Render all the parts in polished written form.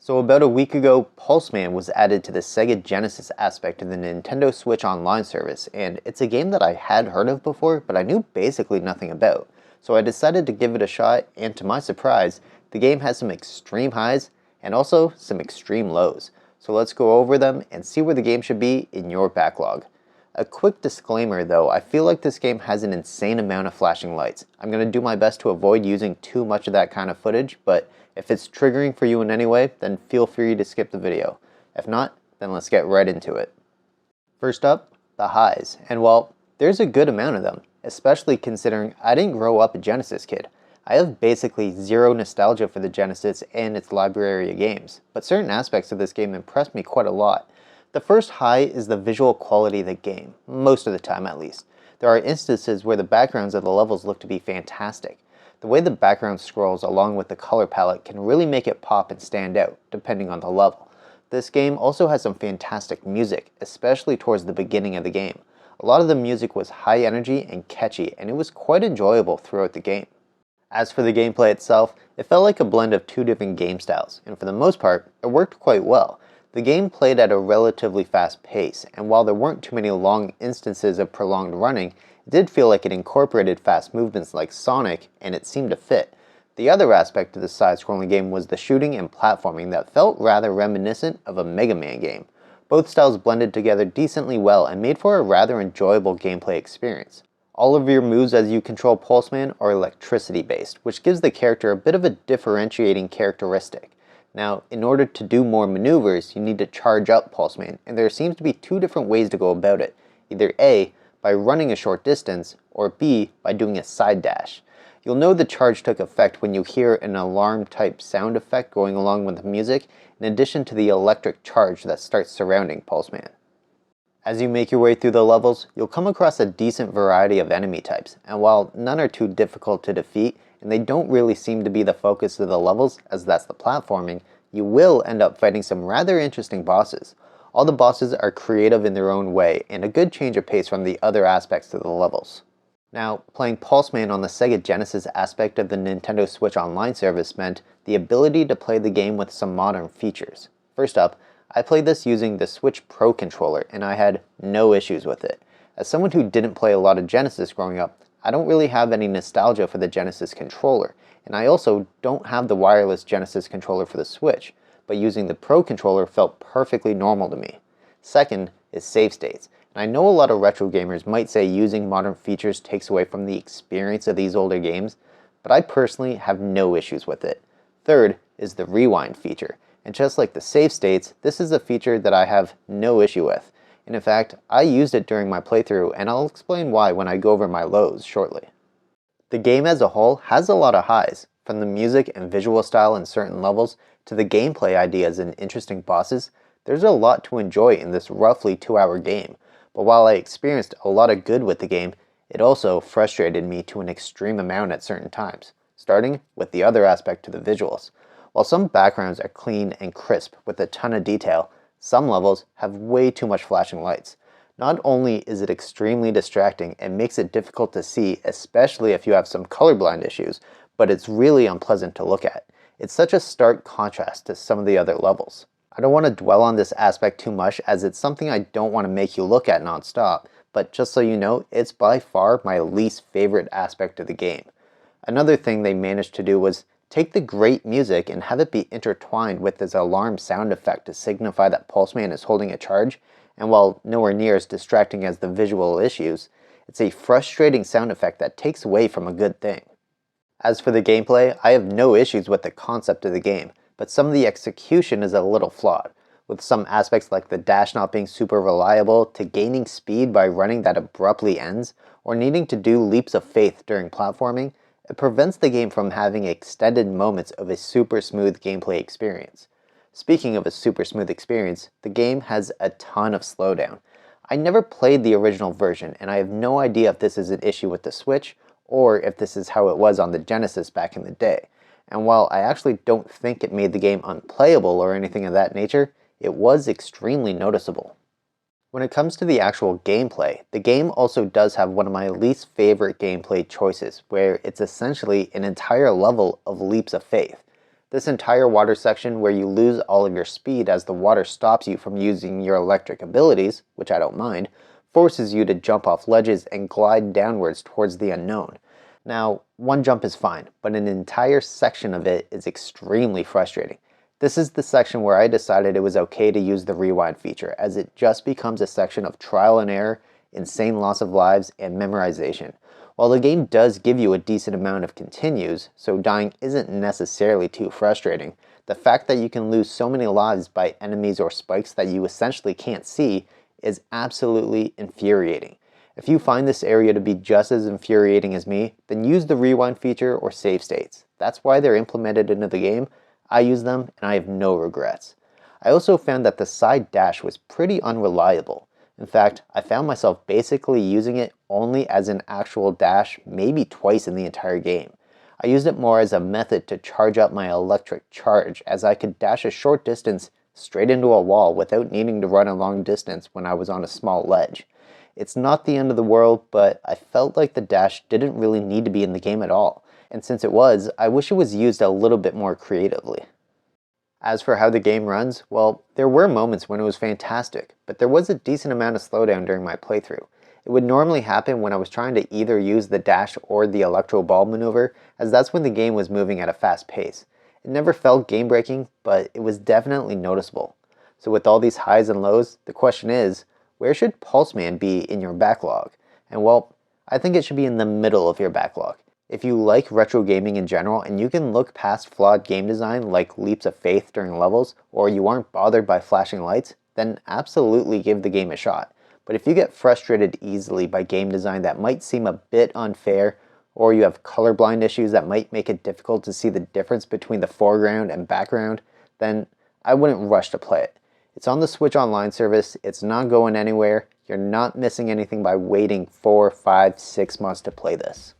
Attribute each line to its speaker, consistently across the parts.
Speaker 1: So about a week ago, Pulseman was added to the Sega Genesis aspect of the Nintendo Switch Online service, and it's a game that I had heard of before, but I knew basically nothing about. So I decided to give it a shot, and to my surprise, the game has some extreme highs and also some extreme lows. So let's go over them and see where the game should be in your backlog. A quick disclaimer though, I feel like this game has an insane amount of flashing lights. I'm going to do my best to avoid using too much of that kind of footage, but if it's triggering for you in any way, then feel free to skip the video. If not, then let's get right into it. First up, the highs. And well, there's a good amount of them, especially considering I didn't grow up a Genesis kid. I have basically zero nostalgia for the Genesis and its library of games, but certain aspects of this game impressed me quite a lot. The first high is the visual quality of the game, most of the time at least. There are instances where the backgrounds of the levels look to be fantastic. The way the background scrolls along with the color palette can really make it pop and stand out, depending on the level. This game also has some fantastic music, especially towards the beginning of the game. A lot of the music was high energy and catchy, and it was quite enjoyable throughout the game. As for the gameplay itself, it felt like a blend of two different game styles, and for the most part, it worked quite well. The game played at a relatively fast pace, and while there weren't too many long instances of prolonged running, it did feel like it incorporated fast movements like Sonic, and it seemed to fit. The other aspect of the side-scrolling game was the shooting and platforming that felt rather reminiscent of a Mega Man game. Both styles blended together decently well and made for a rather enjoyable gameplay experience. All of your moves as you control Pulseman are electricity-based, which gives the character a bit of a differentiating characteristic. Now, in order to do more maneuvers, you need to charge up Pulseman, and there seems to be two different ways to go about it. Either A, by running a short distance, or B, by doing a side dash. You'll know the charge took effect when you hear an alarm type sound effect going along with the music, in addition to the electric charge that starts surrounding Pulseman. As you make your way through the levels, you'll come across a decent variety of enemy types, and while none are too difficult to defeat, and they don't really seem to be the focus of the levels, as that's the platforming, you will end up fighting some rather interesting bosses. All the bosses are creative in their own way, and a good change of pace from the other aspects of the levels. Now, playing Pulseman on the Sega Genesis aspect of the Nintendo Switch Online service meant the ability to play the game with some modern features. First up, I played this using the Switch Pro controller, and I had no issues with it. As someone who didn't play a lot of Genesis growing up, I don't really have any nostalgia for the Genesis controller, and I also don't have the wireless Genesis controller for the Switch, but using the Pro controller felt perfectly normal to me. Second is save states, and I know a lot of retro gamers might say using modern features takes away from the experience of these older games, but I personally have no issues with it. Third is the rewind feature, and just like the save states, this is a feature that I have no issue with. And in fact, I used it during my playthrough, and I'll explain why when I go over my lows shortly. The game as a whole has a lot of highs, from the music and visual style in certain levels to the gameplay ideas and interesting bosses. There's a lot to enjoy in this roughly 2-hour game, but while I experienced a lot of good with the game, it also frustrated me to an extreme amount at certain times, starting with the other aspect to the visuals. While some backgrounds are clean and crisp with a ton of detail, some levels have way too much flashing lights. Not only is it extremely distracting and makes it difficult to see, especially if you have some colorblind issues, but it's really unpleasant to look at. It's such a stark contrast to some of the other levels. I don't want to dwell on this aspect too much as it's something I don't want to make you look at non-stop, but just so you know, it's by far my least favorite aspect of the game. Another thing they managed to do was take the great music and have it be intertwined with this alarm sound effect to signify that Pulseman is holding a charge, and while nowhere near as distracting as the visual issues, it's a frustrating sound effect that takes away from a good thing. As for the gameplay, I have no issues with the concept of the game, but some of the execution is a little flawed, with some aspects like the dash not being super reliable, to gaining speed by running that abruptly ends, or needing to do leaps of faith during platforming. It prevents the game from having extended moments of a super smooth gameplay experience. Speaking of a super smooth experience, the game has a ton of slowdown. I never played the original version, and I have no idea if this is an issue with the Switch, or if this is how it was on the Genesis back in the day. And while I actually don't think it made the game unplayable or anything of that nature, it was extremely noticeable. When it comes to the actual gameplay, the game also does have one of my least favorite gameplay choices, where it's essentially an entire level of leaps of faith. This entire water section where you lose all of your speed as the water stops you from using your electric abilities, which I don't mind, forces you to jump off ledges and glide downwards towards the unknown. Now, one jump is fine, but an entire section of it is extremely frustrating. This is the section where I decided it was okay to use the rewind feature, as it just becomes a section of trial and error, insane loss of lives, and memorization. While the game does give you a decent amount of continues, so dying isn't necessarily too frustrating, the fact that you can lose so many lives by enemies or spikes that you essentially can't see is absolutely infuriating. If you find this area to be just as infuriating as me, then use the rewind feature or save states. That's why they're implemented into the game. I use them and I have no regrets. I also found that the side dash was pretty unreliable. In fact, I found myself basically using it only as an actual dash maybe twice in the entire game. I used it more as a method to charge up my electric charge, as I could dash a short distance straight into a wall without needing to run a long distance when I was on a small ledge. It's not the end of the world, but I felt like the dash didn't really need to be in the game at all, and since it was, I wish it was used a little bit more creatively. As for how the game runs, well, there were moments when it was fantastic, but there was a decent amount of slowdown during my playthrough. It would normally happen when I was trying to either use the dash or the electro ball maneuver, as that's when the game was moving at a fast pace. It never felt game breaking, but it was definitely noticeable. So with all these highs and lows, the question is, where should Pulseman be in your backlog? And well, I think it should be in the middle of your backlog. If you like retro gaming in general and you can look past flawed game design like leaps of faith during levels, or you aren't bothered by flashing lights, then absolutely give the game a shot. But if you get frustrated easily by game design that might seem a bit unfair, or you have colorblind issues that might make it difficult to see the difference between the foreground and background, then I wouldn't rush to play it. It's on the Switch Online service, it's not going anywhere, you're not missing anything by waiting 4, 5, 6 months to play this.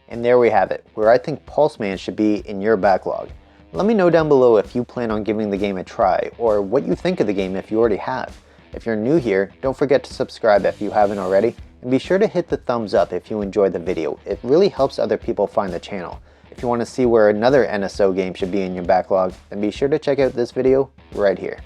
Speaker 1: And there we have it, where I think Pulseman should be in your backlog. Let me know down below if you plan on giving the game a try, or what you think of the game if you already have. If you're new here, don't forget to subscribe if you haven't already, and be sure to hit the thumbs up if you enjoyed the video. It really helps other people find the channel. If you want to see where another NSO game should be in your backlog, then be sure to check out this video right here.